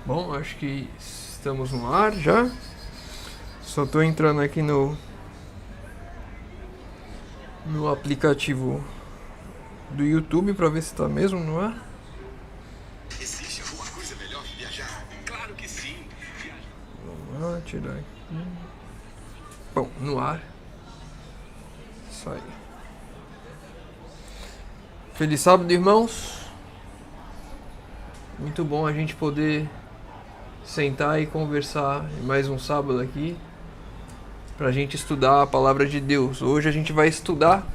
Bom, acho que estamos no ar já. Só tô entrando aqui no aplicativo do YouTube para ver se tá mesmo no ar. Existe alguma coisa melhor que viajar? Claro que sim. Vamos lá, tirar aqui. Bom, no ar. Isso aí. Feliz sábado, irmãos. Muito bom a gente poder sentar e conversar em mais um sábado aqui pra gente estudar a palavra de Deus. Hoje a gente vai estudar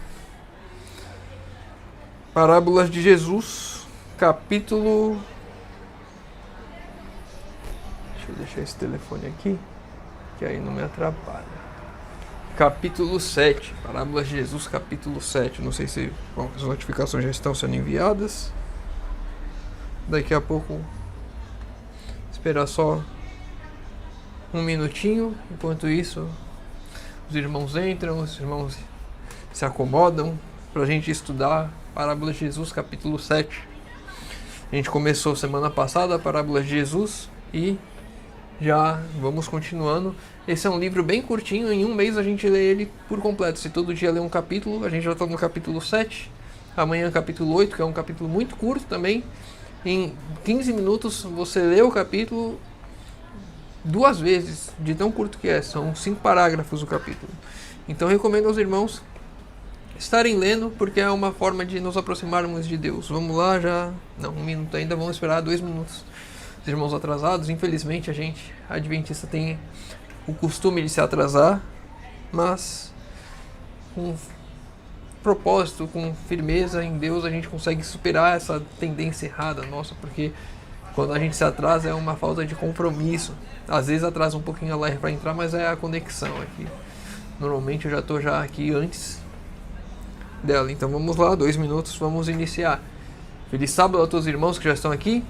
Parábolas de Jesus, capítulo... Deixa eu deixar esse telefone aqui, que aí não me atrapalha. Capítulo 7, Parábolas de Jesus, capítulo 7. Não sei se as notificações já estão sendo enviadas. Daqui a pouco, esperar só um minutinho. Enquanto isso, os irmãos entram, os irmãos se acomodam para a gente estudar Parábolas de Jesus, capítulo 7. A gente começou semana passada a Parábolas de Jesus e já vamos continuando. Esse é um livro bem curtinho, em um mês a gente lê ele por completo. Se todo dia ler um capítulo, a gente já está no capítulo 7. Amanhã capítulo 8, que é um capítulo muito curto também. Em 15 minutos você lê o capítulo 2 vezes, de tão curto que é. São 5 parágrafos o capítulo. Então recomendo aos irmãos estarem lendo, porque é uma forma de nos aproximarmos de Deus. Vamos lá, já... Não, 1 minuto ainda, vamos esperar 2 minutos. Os irmãos atrasados, infelizmente a adventista tem o costume de se atrasar, mas com propósito, com firmeza em Deus, a gente consegue superar essa tendência errada nossa, porque quando a gente se atrasa é uma falta de compromisso. Às vezes atrasa um pouquinho a live para entrar, mas é a conexão aqui. Normalmente eu já estou aqui antes dela. Então vamos lá, 2 minutos, vamos iniciar. Feliz sábado a todos os irmãos que já estão aqui.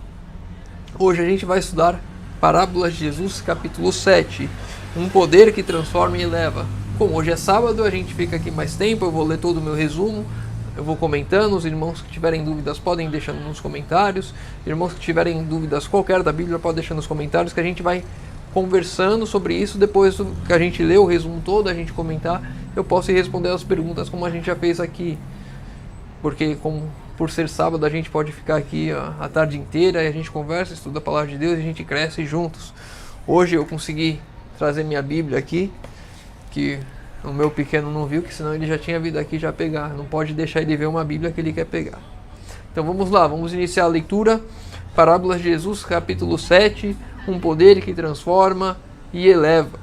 Hoje a gente vai estudar Parábolas de Jesus, capítulo 7. Um poder que transforma e eleva. Como hoje é sábado, a gente fica aqui mais tempo, eu vou ler todo o meu resumo, eu vou comentando. Os irmãos que tiverem dúvidas podem deixar nos comentários. Irmãos que tiverem dúvidas qualquer da Bíblia podem deixar nos comentários, que a gente vai conversando sobre isso. Depois que a gente lê o resumo todo, a gente comentar, eu posso ir responder as perguntas como a gente já fez aqui. Porque por ser sábado a gente pode ficar aqui a tarde inteira e a gente conversa, estuda a palavra de Deus e a gente cresce juntos. Hoje eu consegui trazer minha Bíblia aqui, que o meu pequeno não viu, que senão ele já tinha vindo aqui já pegar. Não pode deixar ele ver uma Bíblia que ele quer pegar. Então vamos lá, vamos iniciar a leitura. Parábolas de Jesus, capítulo 7, um poder que transforma e eleva.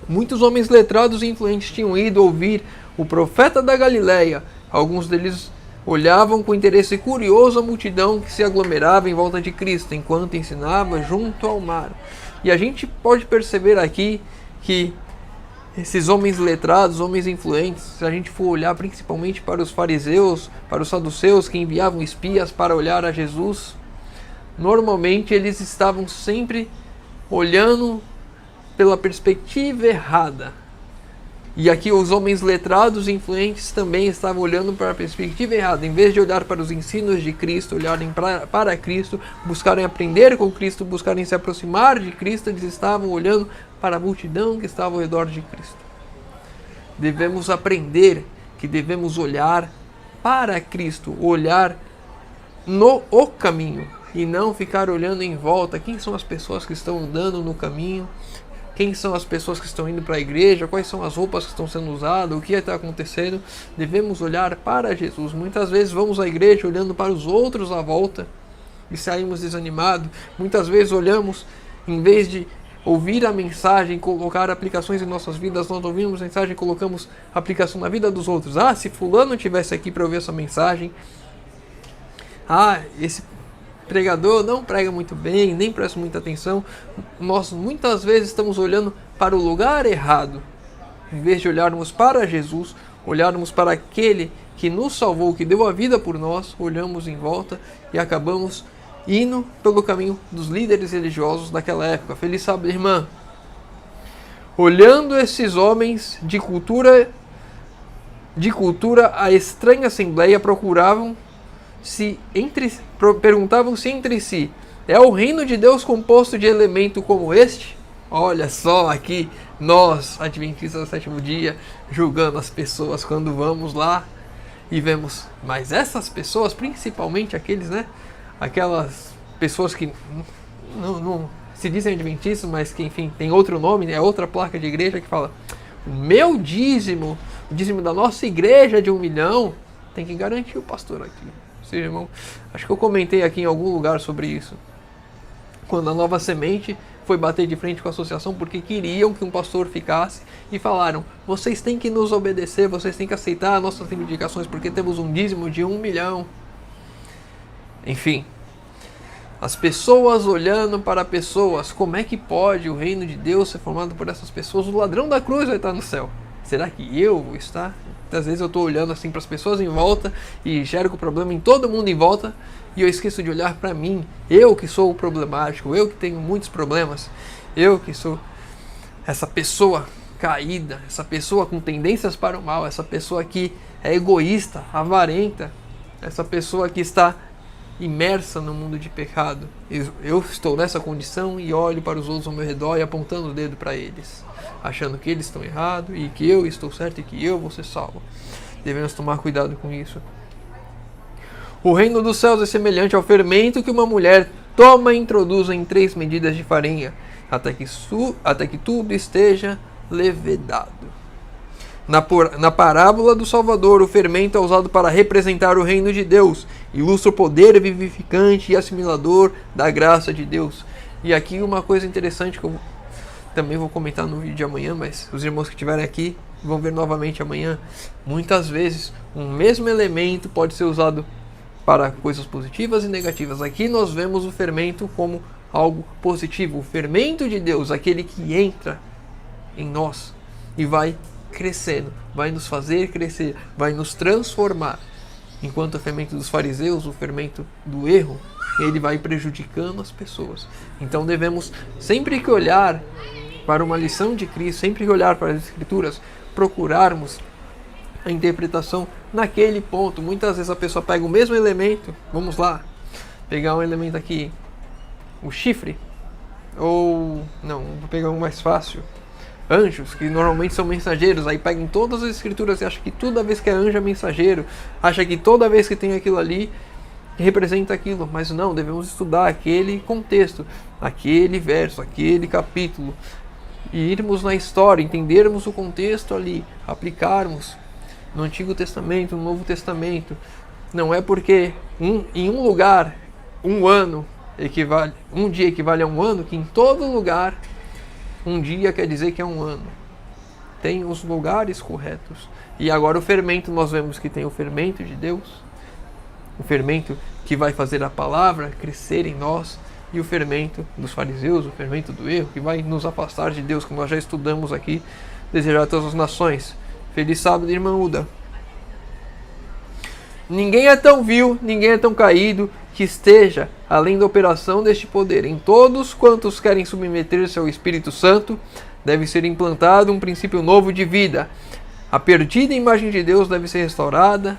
Muitos homens letrados e influentes tinham ido ouvir o profeta da Galileia. Alguns deles olhavam com interesse curioso a multidão que se aglomerava em volta de Cristo, enquanto ensinava junto ao mar. E a gente pode perceber aqui que esses homens letrados, homens influentes, se a gente for olhar principalmente para os fariseus, para os saduceus que enviavam espias para olhar a Jesus, normalmente eles estavam sempre olhando pela perspectiva errada. E aqui os homens letrados e influentes também estavam olhando para a perspectiva errada. Em vez de olhar para os ensinos de Cristo, olharem para Cristo, buscarem aprender com Cristo, buscarem se aproximar de Cristo, eles estavam olhando para a multidão que estava ao redor de Cristo. Devemos aprender que devemos olhar para Cristo, olhar no caminho e não ficar olhando em volta. Quem são as pessoas que estão andando no caminho? Quem são as pessoas que estão indo para a igreja? Quais são as roupas que estão sendo usadas? O que está acontecendo? Devemos olhar para Jesus. Muitas vezes vamos à igreja olhando para os outros à volta e saímos desanimados. Muitas vezes olhamos, em vez de ouvir a mensagem, colocar aplicações em nossas vidas, nós ouvimos a mensagem e colocamos aplicação na vida dos outros. Ah, se fulano estivesse aqui para ouvir essa mensagem. Ah, esse pregador não prega muito bem, nem presta muita atenção. Nós muitas vezes estamos olhando para o lugar errado. Em vez de olharmos para Jesus, olharmos para aquele que nos salvou, que deu a vida por nós, olhamos em volta e acabamos indo pelo caminho dos líderes religiosos daquela época. Feliz sábado, irmã. Olhando esses homens de cultura, a estranha assembleia procuravam perguntavam-se entre si: é o reino de Deus composto de elemento como este? Olha só aqui, nós, adventistas do sétimo dia, julgando as pessoas quando vamos lá e vemos. Mas essas pessoas, principalmente aqueles, né? Aquelas pessoas que não se dizem adventistas, mas que, enfim, tem outro nome, né? Outra placa de igreja que fala: o meu dízimo, o dízimo da nossa igreja de 1 milhão, tem que garantir o pastor aqui. Ou seja, irmão, acho que eu comentei aqui em algum lugar sobre isso. Quando a Nova Semente foi bater de frente com a associação porque queriam que um pastor ficasse e falaram: vocês têm que nos obedecer, vocês têm que aceitar as nossas reivindicações porque temos um dízimo de 1 milhão. Enfim, as pessoas olhando para pessoas, como é que pode o reino de Deus ser formado por essas pessoas? O ladrão da cruz vai estar no céu. Será que eu vou estar? Muitas vezes eu estou olhando assim para as pessoas em volta e enxergo o problema em todo mundo em volta e eu esqueço de olhar para mim. Eu que sou o problemático, eu que tenho muitos problemas, eu que sou essa pessoa caída, essa pessoa com tendências para o mal, essa pessoa que é egoísta, avarenta, essa pessoa que está imersa no mundo de pecado. Eu estou nessa condição e olho para os outros ao meu redor e apontando o dedo para eles, achando que eles estão errados e que eu estou certo e que eu vou ser salvo. Devemos tomar cuidado com isso. O reino dos céus é semelhante ao fermento que uma mulher toma e introduz em 3 medidas de farinha, até que tudo esteja levedado. Na parábola do Salvador, o fermento é usado para representar o reino de Deus, ilustra o poder vivificante e assimilador da graça de Deus. E aqui uma coisa interessante que eu também vou comentar no vídeo de amanhã, mas os irmãos que estiverem aqui vão ver novamente amanhã. Muitas vezes um mesmo elemento pode ser usado para coisas positivas e negativas. Aqui nós vemos o fermento como algo positivo. O fermento de Deus, aquele que entra em nós e vai crescendo, vai nos fazer crescer, vai nos transformar. Enquanto o fermento dos fariseus, o fermento do erro, ele vai prejudicando as pessoas. Então devemos, sempre que olhar para uma lição de Cristo, sempre que olhar para as Escrituras, procurarmos a interpretação naquele ponto. Muitas vezes a pessoa pega o mesmo elemento, vamos lá, pegar um elemento aqui, o chifre, ou, não, vou pegar um mais fácil, anjos, que normalmente são mensageiros, aí pegam todas as escrituras e acham que toda vez que é anjo é mensageiro, acha que toda vez que tem aquilo ali representa aquilo, mas não, devemos estudar aquele contexto, aquele verso, aquele capítulo, e irmos na história, entendermos o contexto ali, aplicarmos no Antigo Testamento, no Novo Testamento. Não é porque em um lugar um dia equivale a um ano, que em todo lugar um dia quer dizer que é um ano. Tem os lugares corretos. E agora o fermento, nós vemos que tem o fermento de Deus, o fermento que vai fazer a palavra crescer em nós, e o fermento dos fariseus, o fermento do erro, que vai nos afastar de Deus, como nós já estudamos aqui, desejar a todas as nações. Feliz sábado, irmã Uda. Ninguém é tão vil, ninguém é tão caído, que esteja além da operação deste poder. Em todos quantos querem submeter-se ao Espírito Santo, deve ser implantado um princípio novo de vida. A perdida imagem de Deus deve ser restaurada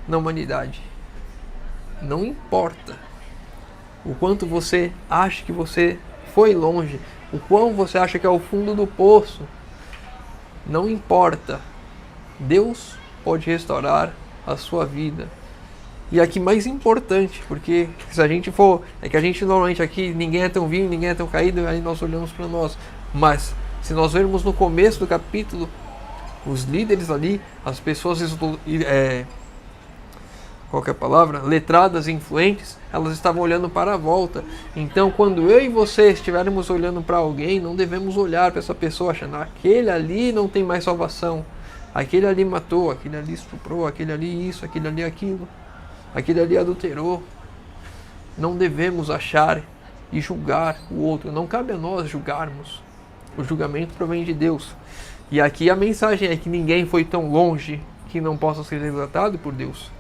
na humanidade. Não importa o quanto você acha que você foi longe, o quão você acha que é o fundo do poço, não importa. Deus pode restaurar a sua vida. E aqui mais importante, porque se a gente for, é que a gente normalmente aqui, ninguém é tão vil, ninguém é tão caído, aí nós olhamos para nós. Mas se nós vermos no começo do capítulo, os líderes ali, as pessoas, qual que é a palavra? Letradas e influentes, elas estavam olhando para a volta. Então quando eu e você estivermos olhando para alguém, não devemos olhar para essa pessoa achando: aquele ali não tem mais salvação, aquele ali matou, aquele ali estuprou, aquele ali isso, aquele ali aquilo, aquele ali adulterou. Não devemos achar e julgar o outro. Não cabe a nós julgarmos. O julgamento provém de Deus. E aqui a mensagem é que ninguém foi tão longe que não possa ser resgatado por Deus.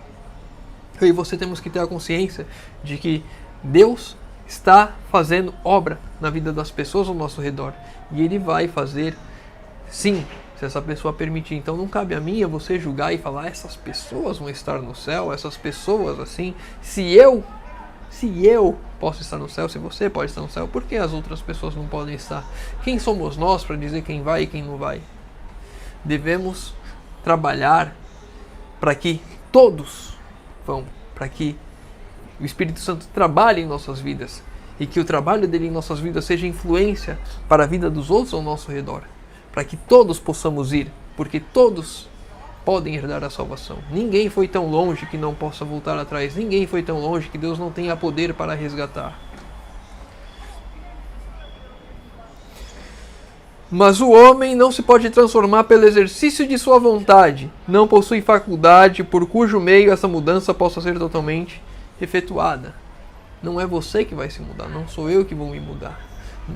Eu e você temos que ter a consciência de que Deus está fazendo obra na vida das pessoas ao nosso redor. E Ele vai fazer, sim, Se essa pessoa permitir. Então não cabe a mim, a você julgar e falar, essas pessoas vão estar no céu, essas pessoas assim. Se eu posso estar no céu, se você pode estar no céu, por que as outras pessoas não podem estar? Quem somos nós para dizer quem vai e quem não vai? Devemos trabalhar para que todos vão, para que o Espírito Santo trabalhe em nossas vidas e que o trabalho dele em nossas vidas seja influência para a vida dos outros ao nosso redor, para que todos possamos ir, porque todos podem herdar a salvação. Ninguém foi tão longe que não possa voltar atrás. Ninguém foi tão longe que Deus não tenha poder para resgatar. Mas o homem não se pode transformar pelo exercício de sua vontade. Não possui faculdade por cujo meio essa mudança possa ser totalmente efetuada. Não é você que vai se mudar, não sou eu que vou me mudar.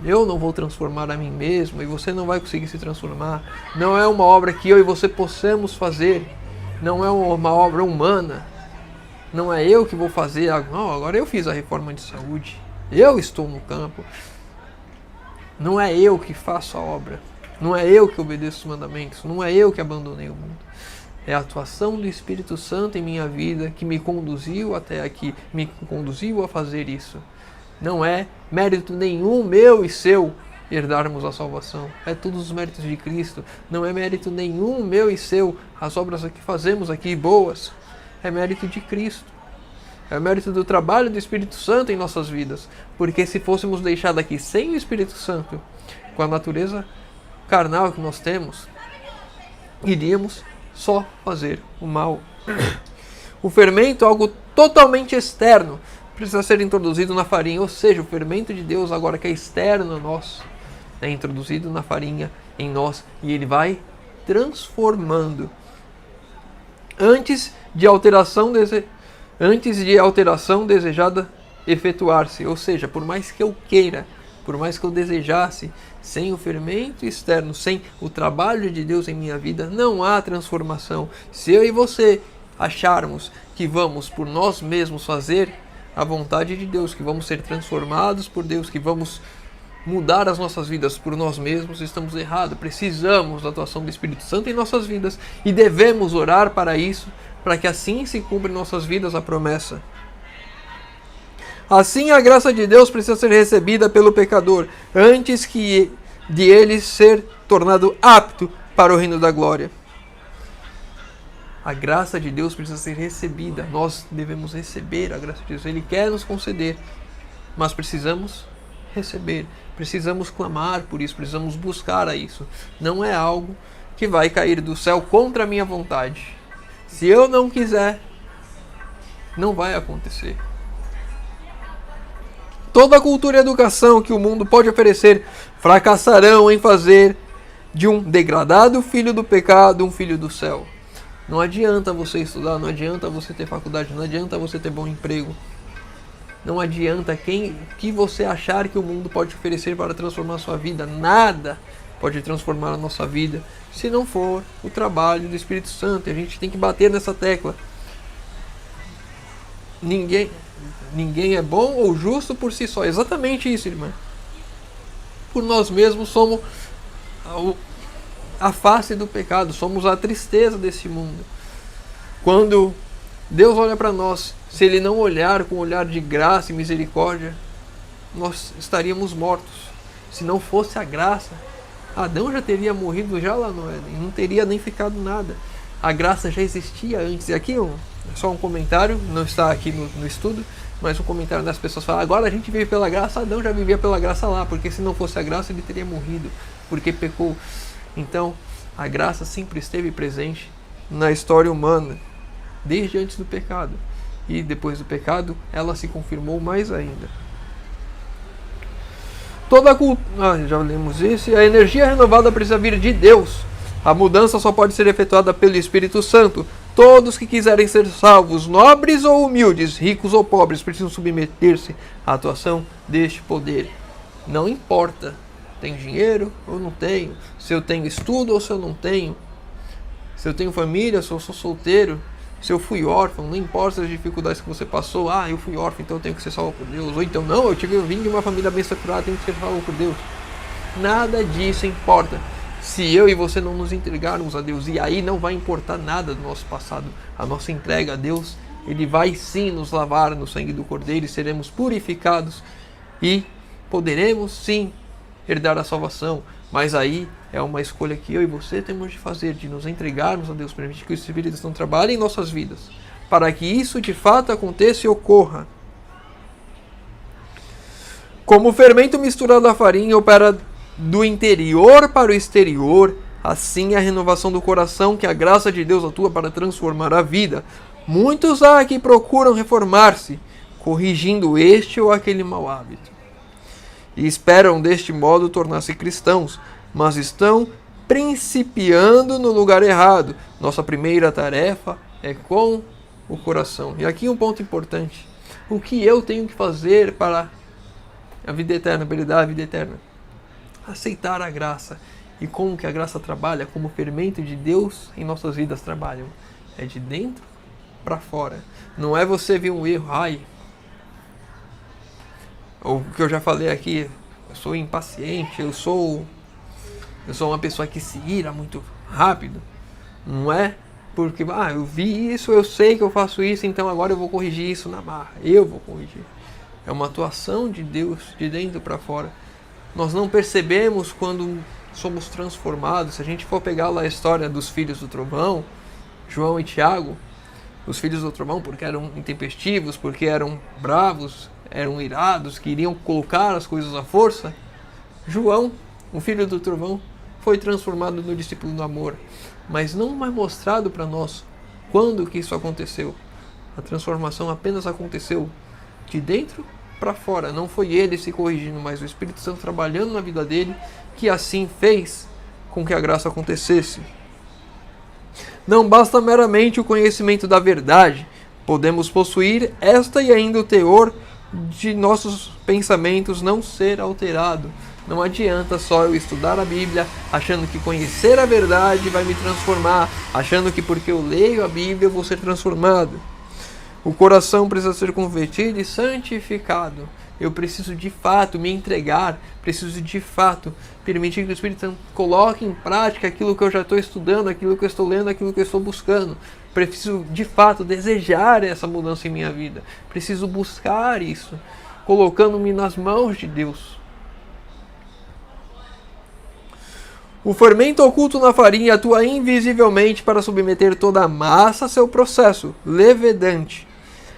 Eu não vou transformar a mim mesmo e você não vai conseguir se transformar. Não é uma obra que eu e você possamos fazer. Não é uma obra humana. Não é eu que vou fazer. Não, agora eu fiz a reforma de saúde. Eu estou no campo. Não é eu que faço a obra. Não é eu que obedeço os mandamentos. Não é eu que abandonei o mundo. É a atuação do Espírito Santo em minha vida que me conduziu até aqui. Me conduziu a fazer isso. Não é mérito nenhum meu e seu herdarmos a salvação. É todos os méritos de Cristo. Não é mérito nenhum meu e seu as obras que fazemos aqui boas. É mérito de Cristo. É mérito do trabalho do Espírito Santo em nossas vidas. Porque se fôssemos deixados aqui sem o Espírito Santo, com a natureza carnal que nós temos, iríamos só fazer o mal. O fermento é algo totalmente externo. Precisa ser introduzido na farinha, ou seja, o fermento de Deus agora que é externo a nós, é introduzido na farinha em nós e ele vai transformando. Antes de alteração desejada efetuar-se, ou seja, por mais que eu queira, por mais que eu desejasse, sem o fermento externo, sem o trabalho de Deus em minha vida, não há transformação. Se eu e você acharmos que vamos por nós mesmos fazer a vontade de Deus, que vamos ser transformados por Deus, que vamos mudar as nossas vidas por nós mesmos, estamos errados. Precisamos da atuação do Espírito Santo em nossas vidas e devemos orar para isso, para que assim se cumpra em nossas vidas a promessa. Assim a graça de Deus precisa ser recebida pelo pecador, antes que de ele ser tornado apto para o reino da glória. A graça de Deus precisa ser recebida. Nós devemos receber a graça de Deus. Ele quer nos conceder, mas precisamos receber. Precisamos clamar por isso, precisamos buscar a isso. Não é algo que vai cair do céu contra a minha vontade. Se eu não quiser, não vai acontecer. Toda a cultura e educação que o mundo pode oferecer fracassarão em fazer de um degradado filho do pecado um filho do céu. Não adianta você estudar, não adianta você ter faculdade, não adianta você ter bom emprego. Não adianta que você achar que o mundo pode oferecer para transformar a sua vida. Nada pode transformar a nossa vida se não for o trabalho do Espírito Santo. E a gente tem que bater nessa tecla. Ninguém é bom ou justo por si só. Exatamente isso, irmã. Por nós mesmos somos a face do pecado, somos a tristeza desse mundo. Quando Deus olha para nós, se Ele não olhar com um olhar de graça e misericórdia, nós estaríamos mortos. Se não fosse a graça, Adão já teria morrido já lá no Éden, não teria nem ficado nada. A graça já existia antes. E aqui só um comentário, não está aqui no estudo, mas um comentário das pessoas fala: agora a gente vive pela graça. Adão já vivia pela graça lá, porque se não fosse a graça ele teria morrido, porque pecou. Então, a graça sempre esteve presente na história humana, desde antes do pecado. E depois do pecado, ela se confirmou mais ainda. Já lemos isso. A energia renovada precisa vir de Deus. A mudança só pode ser efetuada pelo Espírito Santo. Todos que quiserem ser salvos, nobres ou humildes, ricos ou pobres, precisam submeter-se à atuação deste poder. Não importa. Tem dinheiro ou não tenho? Se eu tenho estudo ou se eu não tenho? Se eu tenho família, se eu sou solteiro? Se eu fui órfão? Não importa as dificuldades que você passou. Eu fui órfão, então eu tenho que ser salvo por Deus. Ou então, não, eu vim de uma família bem estruturada, tenho que ser salvo por Deus. Nada disso importa. se eu e você não nos entregarmos a Deus. E aí não vai importar nada do nosso passado. A nossa entrega a Deus, Ele vai sim nos lavar no sangue do Cordeiro e seremos purificados e poderemos sim herdar a salvação. Mas aí é uma escolha que eu e você temos de fazer, de nos entregarmos a Deus, permitir que o Espírito Santo trabalhe em nossas vidas, para que isso de fato aconteça e ocorra. Como o fermento misturado à farinha opera do interior para o exterior, assim a renovação do coração, que a graça de Deus atua para transformar a vida. Muitos há que procuram reformar-se, corrigindo este ou aquele mau hábito, e esperam deste modo tornar-se cristãos, mas estão principiando no lugar errado. Nossa primeira tarefa é com o coração. E aqui um ponto importante: o que eu tenho que fazer para a vida eterna, para dar a vida eterna? Aceitar a graça. E como que a graça trabalha? Como o fermento de Deus em nossas vidas trabalham? É de dentro para fora. Não é você ver um erro, ou o que eu já falei aqui, eu sou impaciente, eu sou uma pessoa que se ira muito rápido. Não é porque eu vi isso, eu sei que eu faço isso, então agora eu vou corrigir isso na marra. Eu vou corrigir. É uma atuação de Deus de dentro para fora. Nós não percebemos quando somos transformados. Se a gente for pegar lá a história dos filhos do trovão, João e Tiago, os filhos do trovão, porque eram intempestivos, porque eram bravos, eram irados, queriam colocar as coisas à força. João, o filho do trovão, foi transformado no discípulo do amor. Mas não é mostrado para nós quando que isso aconteceu. A transformação apenas aconteceu de dentro para fora. Não foi ele se corrigindo, mas o Espírito Santo trabalhando na vida dele, que assim fez com que a graça acontecesse. Não basta meramente o conhecimento da verdade. Podemos possuir esta e ainda o teor de nossos pensamentos não ser alterado. Não adianta só eu estudar a Bíblia achando que conhecer a verdade vai me transformar, achando que porque eu leio a Bíblia eu vou ser transformado. O coração precisa ser convertido e santificado. Eu preciso de fato me entregar, preciso de fato permitir que o Espírito Santo coloque em prática aquilo que eu já estou estudando, aquilo que eu estou lendo, aquilo que eu estou buscando. Preciso de fato desejar essa mudança em minha vida. Preciso buscar isso, colocando-me nas mãos de Deus. O fermento oculto na farinha atua invisivelmente para submeter toda a massa a seu processo levedante.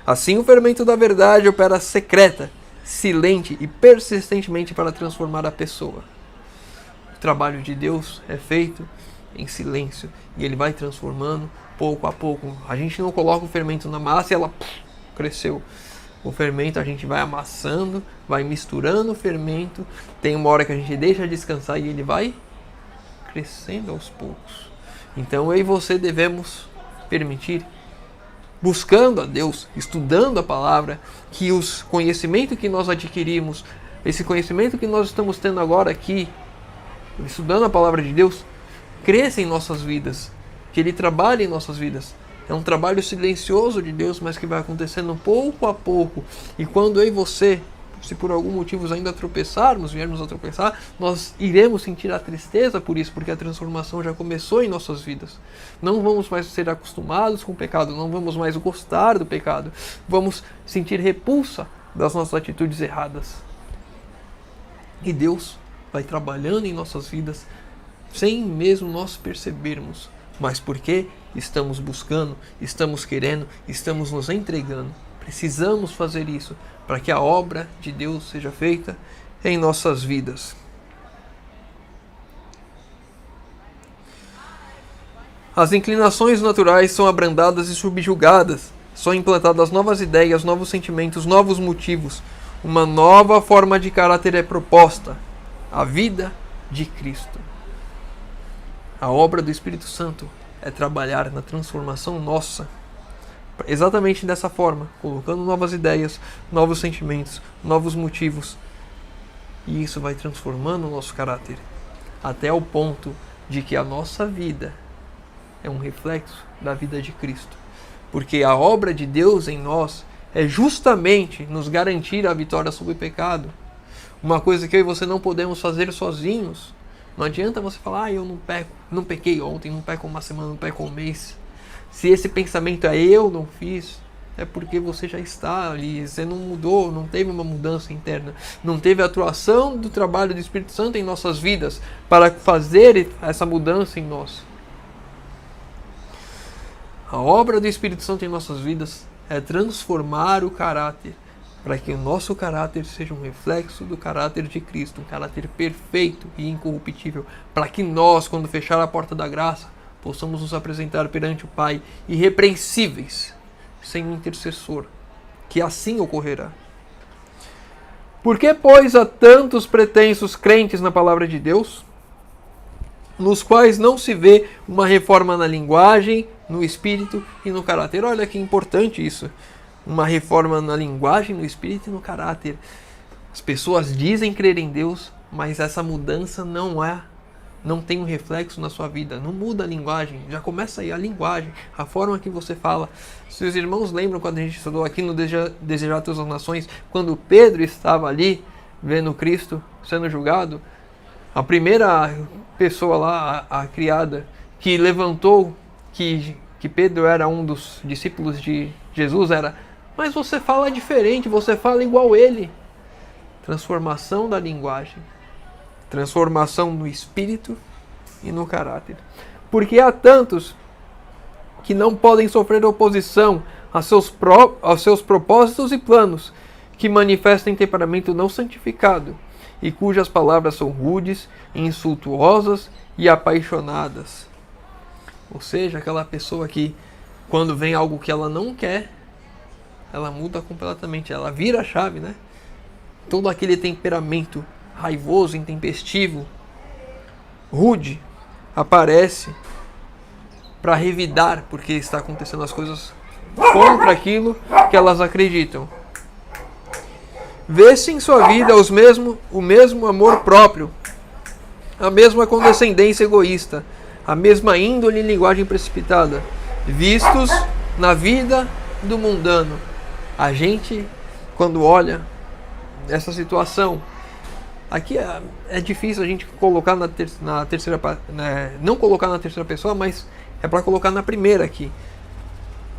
Assim, o fermento da verdade opera secreta, silente e persistentemente para transformar a pessoa. O trabalho de Deus é feito em silêncio e ele vai transformando pouco a pouco. A gente não coloca o fermento na massa e ela cresceu. O fermento a gente vai amassando, vai misturando o fermento. Tem uma hora que a gente deixa descansar e ele vai crescendo aos poucos. Então eu e você devemos permitir, buscando a Deus, estudando a palavra, que os conhecimentos que nós adquirimos, esse conhecimento que nós estamos tendo agora aqui, estudando a palavra de Deus, cresça em nossas vidas, que Ele trabalhe em nossas vidas. É um trabalho silencioso de Deus, mas que vai acontecendo pouco a pouco. E quando eu e você, se por algum motivo ainda tropeçarmos, viermos a tropeçar, nós iremos sentir a tristeza por isso, porque a transformação já começou em nossas vidas. Não vamos mais ser acostumados com o pecado, não vamos mais gostar do pecado, vamos sentir repulsa das nossas atitudes erradas. E Deus vai trabalhando em nossas vidas sem mesmo nós percebermos, mas porque estamos buscando, estamos querendo, estamos nos entregando. Precisamos fazer isso para que a obra de Deus seja feita em nossas vidas. As inclinações naturais são abrandadas e subjugadas. São implantadas novas ideias, novos sentimentos, novos motivos. Uma nova forma de caráter é proposta. A vida de Cristo. A obra do Espírito Santo é trabalhar na transformação nossa. Exatamente dessa forma, colocando novas ideias, novos sentimentos, novos motivos. E isso vai transformando o nosso caráter, até o ponto de que a nossa vida é um reflexo da vida de Cristo. Porque a obra de Deus em nós é justamente nos garantir a vitória sobre o pecado. Uma coisa que eu e você não podemos fazer sozinhos. Não adianta você falar, eu não peco, não pequei ontem, não peco uma semana, não peco um mês. Se esse pensamento é eu não fiz, é porque você já está ali, você não mudou, não teve uma mudança interna, não teve a atuação do trabalho do Espírito Santo em nossas vidas para fazer essa mudança em nós. A obra do Espírito Santo em nossas vidas é transformar o caráter, para que o nosso caráter seja um reflexo do caráter de Cristo, um caráter perfeito e incorruptível, para que nós, quando fechar a porta da graça, possamos nos apresentar perante o Pai irrepreensíveis, sem um intercessor, que assim ocorrerá. Por que, pois, há tantos pretensos crentes na palavra de Deus, nos quais não se vê uma reforma na linguagem, no espírito e no caráter? Olha que importante isso. Uma reforma na linguagem, no espírito e no caráter. As pessoas dizem crer em Deus, mas essa mudança não tem um reflexo na sua vida. Não muda a linguagem. Já começa aí a linguagem, a forma que você fala. Se os irmãos lembram quando a gente estudou aqui no Desejar Todas as Nações, quando Pedro estava ali, vendo Cristo sendo julgado, a primeira pessoa lá, a criada, que levantou que Pedro era um dos discípulos de Jesus, mas você fala diferente, você fala igual ele. Transformação da linguagem, transformação no espírito e no caráter. Porque há tantos que não podem sofrer oposição aos seus propósitos e planos, que manifestam temperamento não santificado, e cujas palavras são rudes, insultuosas e apaixonadas. Ou seja, aquela pessoa que, quando vem algo que ela não quer, ela muda completamente, ela vira a chave, né? Todo aquele temperamento raivoso, intempestivo, rude, aparece para revidar, porque está acontecendo as coisas contra aquilo que elas acreditam. Vê-se em sua vida o mesmo amor próprio, a mesma condescendência egoísta, a mesma índole e linguagem precipitada, vistos na vida do mundano. A gente, quando olha essa situação, aqui é difícil a gente colocar na terceira, não colocar na terceira pessoa, mas é para colocar na primeira aqui.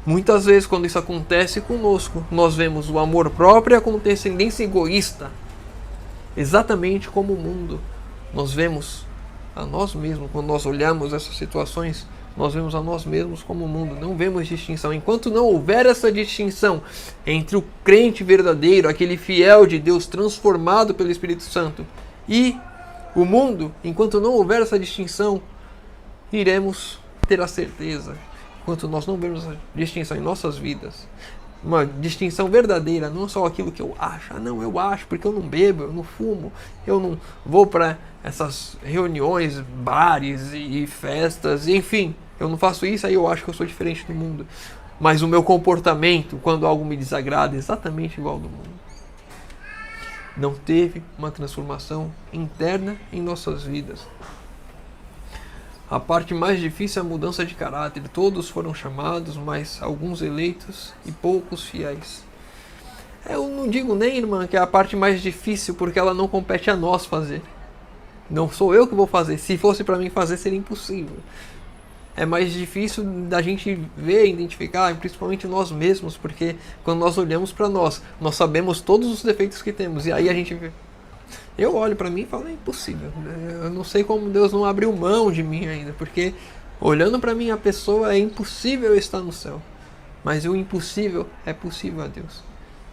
Muitas vezes, quando isso acontece conosco, nós vemos o amor próprio e a condescendência egoísta, exatamente como o mundo. Nós vemos a nós mesmos, quando nós olhamos essas situações, nós vemos a nós mesmos como o mundo, não vemos distinção. Enquanto não houver essa distinção entre o crente verdadeiro, aquele fiel de Deus transformado pelo Espírito Santo, e o mundo, enquanto não houver essa distinção, iremos ter a certeza, enquanto nós não vemos essa distinção em nossas vidas, uma distinção verdadeira, não só aquilo que eu acho, não, eu acho porque eu não bebo, eu não fumo, eu não vou para essas reuniões, bares e festas, enfim, eu não faço isso, aí eu acho que eu sou diferente do mundo. Mas o meu comportamento, quando algo me desagrada, é exatamente igual ao do mundo. Não teve uma transformação interna em nossas vidas. A parte mais difícil é a mudança de caráter. Todos foram chamados, mas alguns eleitos e poucos fiéis. Eu não digo nem, irmã, que é a parte mais difícil, porque ela não compete a nós fazer. Não sou eu que vou fazer. Se fosse para mim fazer, seria impossível. É mais difícil da gente ver, identificar, principalmente nós mesmos, porque quando nós olhamos para nós sabemos todos os defeitos que temos, e aí a gente vê. Eu olho para mim e falo, é impossível. Eu não sei como Deus não abriu mão de mim ainda, porque olhando para mim a pessoa, é impossível eu estar no céu. Mas o impossível é possível a Deus.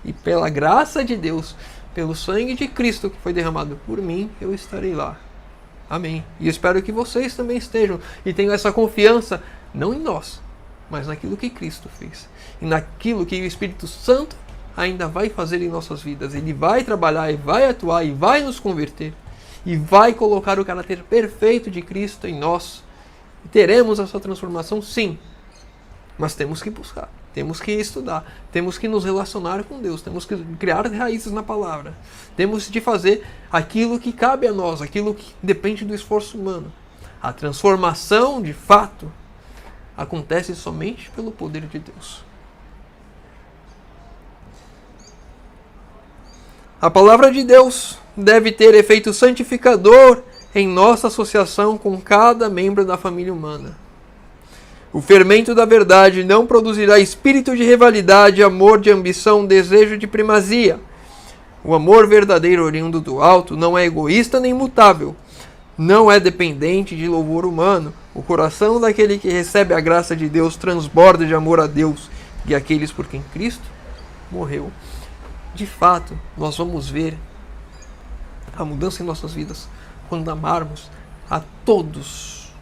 E pela graça de Deus, pelo sangue de Cristo que foi derramado por mim, eu estarei lá. Amém. E eu espero que vocês também estejam e tenham essa confiança, não em nós, mas naquilo que Cristo fez. E naquilo que o Espírito Santo ainda vai fazer em nossas vidas. Ele vai trabalhar e vai atuar e vai nos converter. E vai colocar o caráter perfeito de Cristo em nós. E teremos essa transformação, sim. Mas temos que buscar. Temos que estudar, temos que nos relacionar com Deus, temos que criar raízes na palavra. Temos de fazer aquilo que cabe a nós, aquilo que depende do esforço humano. A transformação, de fato, acontece somente pelo poder de Deus. A palavra de Deus deve ter efeito santificador em nossa associação com cada membro da família humana. O fermento da verdade não produzirá espírito de rivalidade, amor de ambição, desejo de primazia. O amor verdadeiro oriundo do alto não é egoísta nem mutável. Não é dependente de louvor humano. O coração daquele que recebe a graça de Deus transborda de amor a Deus e àqueles por quem Cristo morreu. De fato, nós vamos ver a mudança em nossas vidas quando amarmos a todos.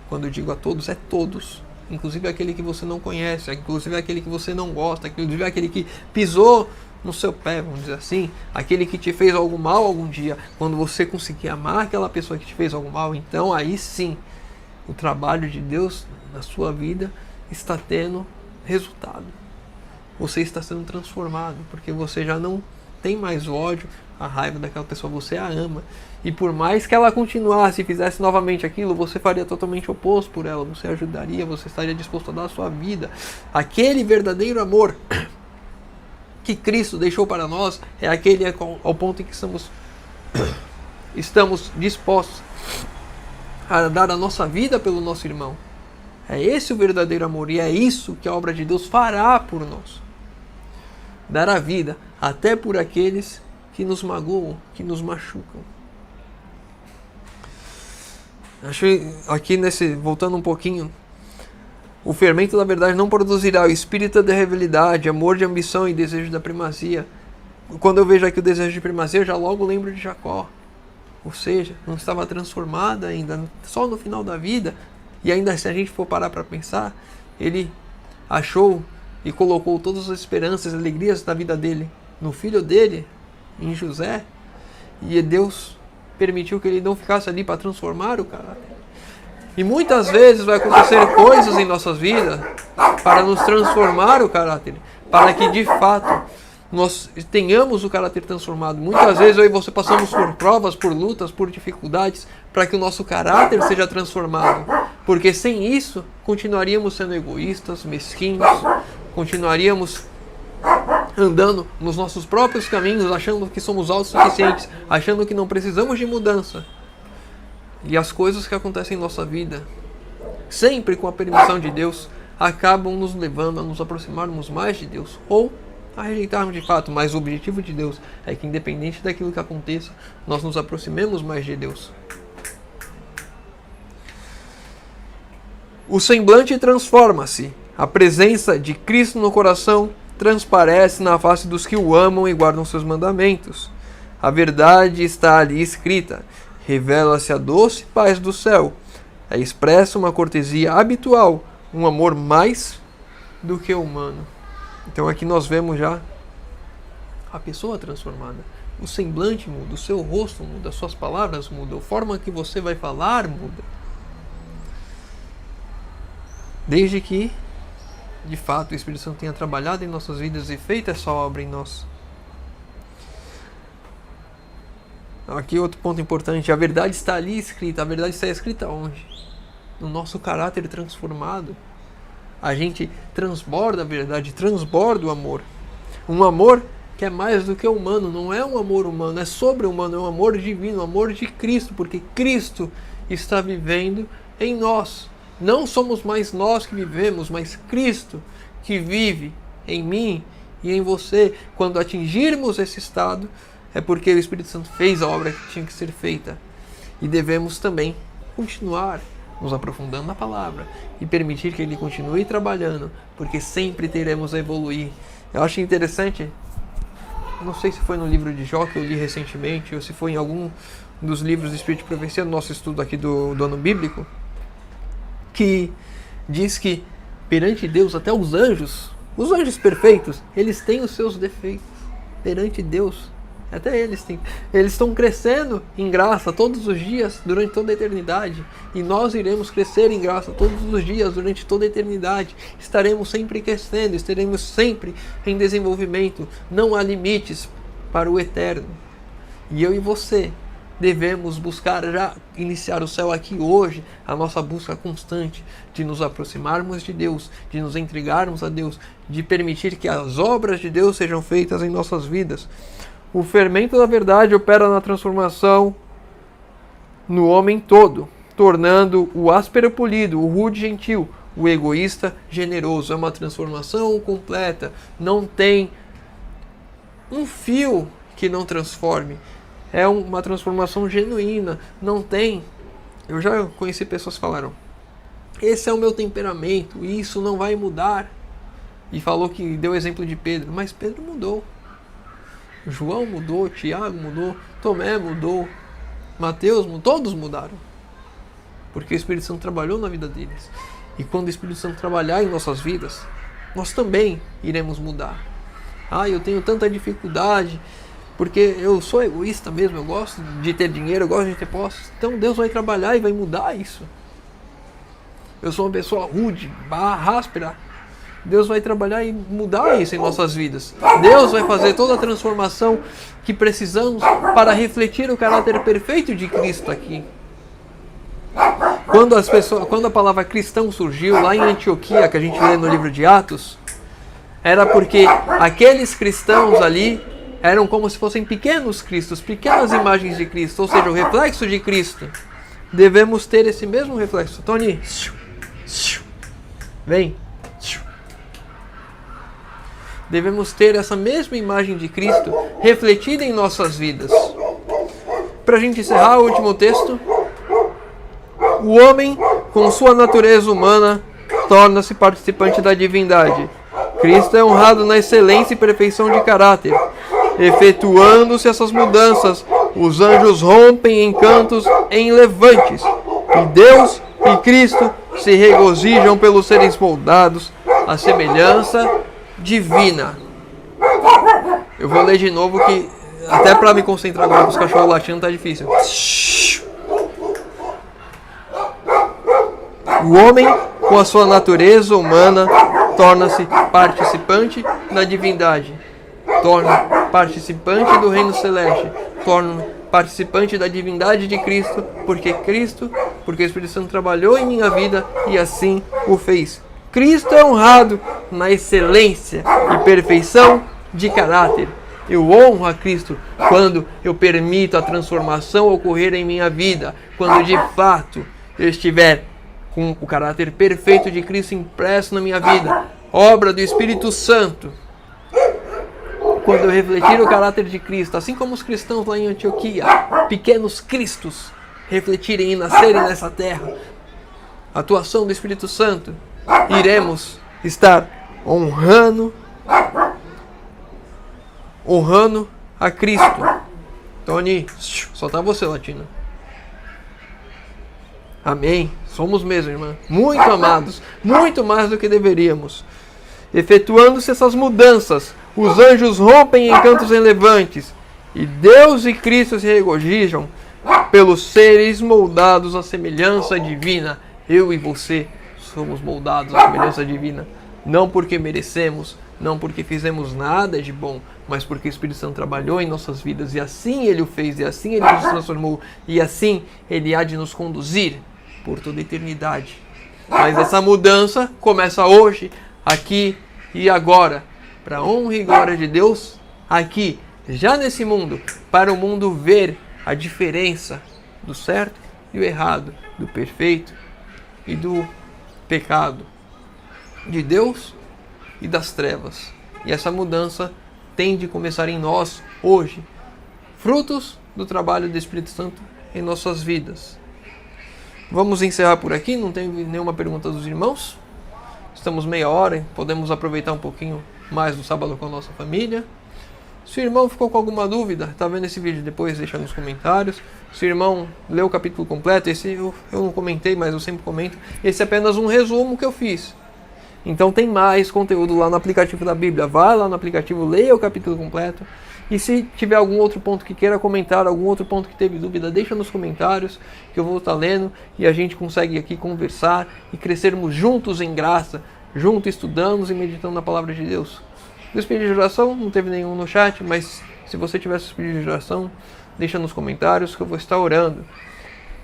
Quando eu digo a todos, é todos. Inclusive aquele que você não conhece, inclusive aquele que você não gosta, inclusive aquele que pisou no seu pé, vamos dizer assim, aquele que te fez algo mal algum dia. Quando você conseguir amar aquela pessoa que te fez algo mal, então aí sim, o trabalho de Deus na sua vida está tendo resultado. Você está sendo transformado, porque você já não tem mais ódio, a raiva daquela pessoa, você a ama. E por mais que ela continuasse e fizesse novamente aquilo, você faria totalmente oposto por ela, você ajudaria, você estaria disposto a dar a sua vida. Aquele verdadeiro amor que Cristo deixou para nós é aquele ao ponto em que estamos dispostos a dar a nossa vida pelo nosso irmão. É esse o verdadeiro amor e é isso que a obra de Deus fará por nós. Dar a vida até por aqueles que nos magoam, que nos machucam. Acho aqui voltando um pouquinho, o fermento da verdade não produzirá o espírito da rivalidade, amor de ambição e desejo da primazia. Quando eu vejo aqui o desejo de primazia, eu já logo lembro de Jacó. Ou seja, não estava transformado ainda, só no final da vida. E ainda se a gente for parar para pensar, ele achou e colocou todas as esperanças e alegrias da vida dele no filho dele, em José. E Deus permitiu que ele não ficasse ali para transformar o caráter. E muitas vezes vai acontecer coisas em nossas vidas para nos transformar o caráter, para que de fato nós tenhamos o caráter transformado. Muitas vezes eu e você passamos por provas, por lutas, por dificuldades, para que o nosso caráter seja transformado. Porque sem isso, continuaríamos sendo egoístas, mesquinhos, continuaríamos andando nos nossos próprios caminhos, achando que somos autossuficientes, achando que não precisamos de mudança. E as coisas que acontecem em nossa vida, sempre com a permissão de Deus, acabam nos levando a nos aproximarmos mais de Deus, ou a rejeitarmos de fato. Mas o objetivo de Deus é que, independente daquilo que aconteça, nós nos aproximemos mais de Deus. O semblante transforma-se. A presença de Cristo no coração transparece na face dos que o amam e guardam seus mandamentos. A verdade está ali escrita. Revela-se a doce paz do céu. É expressa uma cortesia habitual, um amor mais do que humano. Então aqui nós vemos já a pessoa transformada. O semblante muda, o seu rosto muda, as suas palavras mudam, a forma que você vai falar muda. Desde que, de fato, o Espírito Santo tenha trabalhado em nossas vidas e feito essa obra em nós. Aqui outro ponto importante, a verdade está ali escrita. A verdade está escrita onde? No nosso caráter transformado. A gente transborda a verdade, transborda o amor. Um amor que é mais do que humano, não é um amor humano, é sobre-humano, é um amor divino, um amor de Cristo, porque Cristo está vivendo em nós. Não somos mais nós que vivemos, mas Cristo que vive em mim e em você. Quando atingirmos esse estado, é porque o Espírito Santo fez a obra que tinha que ser feita. E devemos também continuar nos aprofundando na palavra e permitir que Ele continue trabalhando, porque sempre teremos a evoluir. Eu acho interessante, não sei se foi no livro de Jó que eu li recentemente, ou se foi em algum dos livros de Espírito de Profecia, no nosso estudo aqui do ano bíblico, que diz que perante Deus, até os anjos perfeitos, eles têm os seus defeitos. Perante Deus, até eles estão crescendo em graça todos os dias, durante toda a eternidade. E nós iremos crescer em graça todos os dias, durante toda a eternidade. Estaremos sempre crescendo, estaremos sempre em desenvolvimento. Não há limites para o eterno. E eu e você devemos buscar já iniciar o céu aqui hoje, a nossa busca constante de nos aproximarmos de Deus, de nos entregarmos a Deus, de permitir que as obras de Deus sejam feitas em nossas vidas. O fermento da verdade opera na transformação no homem todo, tornando o áspero polido, o rude gentil, o egoísta generoso. É uma transformação completa. Não tem um fio que não transforme. É uma transformação genuína. Não tem. Eu já conheci pessoas que falaram: esse é o meu temperamento, isso não vai mudar. E falou que deu exemplo de Pedro. Mas Pedro mudou. João mudou, Tiago mudou, Tomé mudou, Mateus mudou, todos mudaram. Porque o Espírito Santo trabalhou na vida deles. E quando o Espírito Santo trabalhar em nossas vidas, nós também iremos mudar. Eu tenho tanta dificuldade, porque eu sou egoísta mesmo, eu gosto de ter dinheiro, eu gosto de ter posse. Então Deus vai trabalhar e vai mudar isso. Eu sou uma pessoa rude, áspera. Deus vai trabalhar e mudar isso em nossas vidas. Deus vai fazer toda a transformação que precisamos para refletir o caráter perfeito de Cristo aqui. Quando a palavra cristão surgiu lá em Antioquia, que a gente lê no livro de Atos, era porque aqueles cristãos ali eram como se fossem pequenos cristos, pequenas imagens de Cristo, ou seja, o reflexo de Cristo. Devemos ter esse mesmo reflexo. Tony, vem. Devemos ter essa mesma imagem de Cristo refletida em nossas vidas. Para a gente encerrar, o último texto. O homem, com sua natureza humana, torna-se participante da divindade. Cristo é honrado na excelência e perfeição de caráter. Efetuando-se essas mudanças, os anjos rompem em cantos enlevantes. E Deus e Cristo se regozijam pelos serem moldados à semelhança divina. Eu vou ler de novo que até para me concentrar agora com os cachorros latindo tá difícil. O homem, com a sua natureza humana, torna-se participante da divindade. Torna participante do reino celeste. Torna participante da divindade de Cristo, porque o Espírito Santo trabalhou em minha vida e assim o fez. Cristo é honrado na excelência e perfeição de caráter. Eu honro a Cristo quando eu permito a transformação ocorrer em minha vida, quando de fato eu estiver com o caráter perfeito de Cristo impresso na minha vida, obra do Espírito Santo. Quando eu refletir o caráter de Cristo, assim como os cristãos lá em Antioquia, pequenos cristos, refletirem e nascerem nessa terra, a atuação do Espírito Santo, iremos estar honrando a Cristo. Tony, só tá você, Latino. Amém. Somos mesmo, irmã. Muito amados. Muito mais do que deveríamos. Efetuando-se essas mudanças, os anjos rompem em cantos relevantes. E Deus e Cristo se regozijam pelos seres moldados à semelhança divina. Eu e você somos moldados à semelhança divina. Não porque merecemos, não porque fizemos nada de bom, mas porque o Espírito Santo trabalhou em nossas vidas. E assim Ele o fez, e assim Ele nos transformou. E assim Ele há de nos conduzir por toda a eternidade. Mas essa mudança começa hoje, aqui e agora, para a honra e glória de Deus, aqui, já nesse mundo, para o mundo ver a diferença do certo e o errado, do perfeito e do pecado, de Deus e das trevas. E essa mudança tem de começar em nós hoje, frutos do trabalho do Espírito Santo em nossas vidas. Vamos encerrar por aqui, não tem nenhuma pergunta dos irmãos. Estamos meia hora, podemos aproveitar um pouquinho mais do sábado com a nossa família. Se o irmão ficou com alguma dúvida, está vendo esse vídeo depois, deixa nos comentários. Se o irmão leu o capítulo completo, esse eu não comentei, mas eu sempre comento. Esse é apenas um resumo que eu fiz. Então tem mais conteúdo lá no aplicativo da Bíblia. Vai lá no aplicativo, leia o capítulo completo. E se tiver algum outro ponto que queira comentar, algum outro ponto que teve dúvida, deixa nos comentários, que eu vou estar lendo e a gente consegue aqui conversar e crescermos juntos em graça, juntos estudando e meditando na palavra de Deus. Dos pedidos de oração, não teve nenhum no chat, mas se você tiver seus pedidos de oração, deixa nos comentários que eu vou estar orando.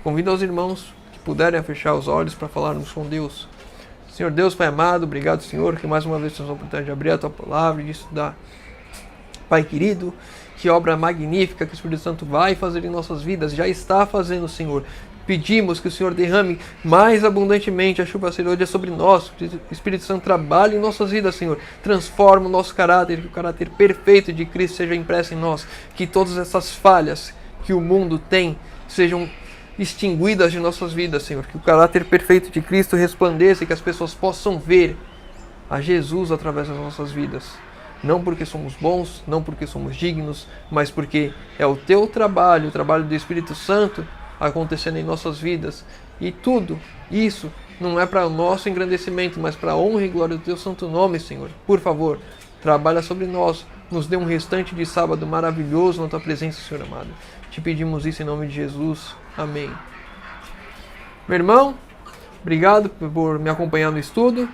Convido aos irmãos que puderem a fechar os olhos para falarmos com Deus. Senhor Deus, Pai amado, obrigado, Senhor, que mais uma vez temos a oportunidade de abrir a Tua palavra e de estudar. Pai querido, que obra magnífica que o Espírito Santo vai fazer em nossas vidas, já está fazendo, Senhor. Pedimos que o Senhor derrame mais abundantemente a chuva serôdia sobre nós, que o Espírito Santo trabalhe em nossas vidas, Senhor. Transforma o nosso caráter, que o caráter perfeito de Cristo seja impresso em nós, que todas essas falhas que o mundo tem sejam extinguidas de nossas vidas, Senhor. Que o caráter perfeito de Cristo resplandeça e que as pessoas possam ver a Jesus através das nossas vidas. Não porque somos bons, não porque somos dignos, mas porque é o teu trabalho, o trabalho do Espírito Santo acontecendo em nossas vidas. E tudo isso não é para o nosso engrandecimento, mas para a honra e glória do teu santo nome, Senhor. Por favor, trabalha sobre nós, nos dê um restante de sábado maravilhoso na tua presença, Senhor amado. Te pedimos isso em nome de Jesus. Amém. Meu irmão, obrigado por me acompanhar no estudo.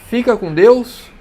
Fica com Deus.